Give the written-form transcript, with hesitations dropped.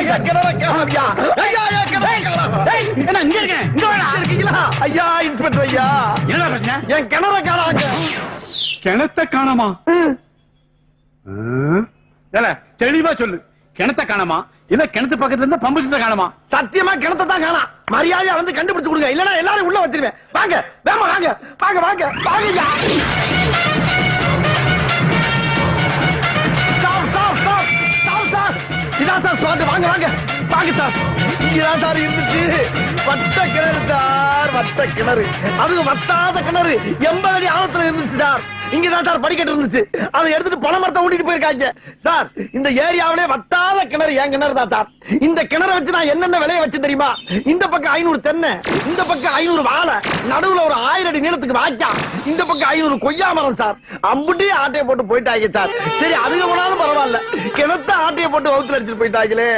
ஐயா கிணற காணவியா? ஐயா ஐயா கிணற காணா. என்ன இங்க இருக்கேன், இங்க வாடா. இருக்கீங்களா? ஐயா இன்ஸ்பெக்டர் ஐயா, என்ன பிரச்சனை? என் கிணற காணாங்க. கிணத்த காணாமா? தெளிவா சொல்லு, கிணத்த காணாமா இல்ல கிணத்து பக்கத்துல இருந்து பம்பு செட்ட காணாமா? சத்தியமா கிணத்தை தான் காணா. மரியாதையா வந்து கண்டுபிடிச்சு கொடுங்க, இல்லனா எல்லாரும் உள்ள வச்சிருவேன். வாங்க வேமா வாங்க வாங்க வாங்க வாங்கய்யா. இதான் சார் ஸ்பாட். வாங்க வாங்க வாங்க சார். இங்கதான் சார் இருந்துச்சு வட்ட கிணறு சார், வட்ட கிணறு. அது வட்டாத கிணறு 80 அடி ஆழத்துல இருந்துச்சு சார். இங்கதான் சார் படிக்கட்டு இருந்துச்சு, அதை எடுத்துட்டு பணமரத்தை ஊட்டிட்டு போயிருக்காங்க சார். இந்த ஏரியாவிலே வட்டாத கிணறு என் கிணறு தான் சார். இந்த கிணறை வச்சு நான் என்னென்ன விளைய வச்சு தெரியுமா? இந்த பக்கம் 500 தென்னை, இந்த பக்கம் 500 வாழை, நடுவுல ஒரு 1000 அடி நீளத்துக்கு வாய்க்கா, இந்த பக்கம் 500 கொய்யா மரம் சார். அம்புட்டியே ஆட்டையை போட்டு போயிட்டாங்க சார். சரி அதுக்கு போனாலும் பரவாயில்ல, கிணத்த ஆட்டையை போட்டு வகுத்துல அடிச்சுட்டு போயிட்டாங்களே.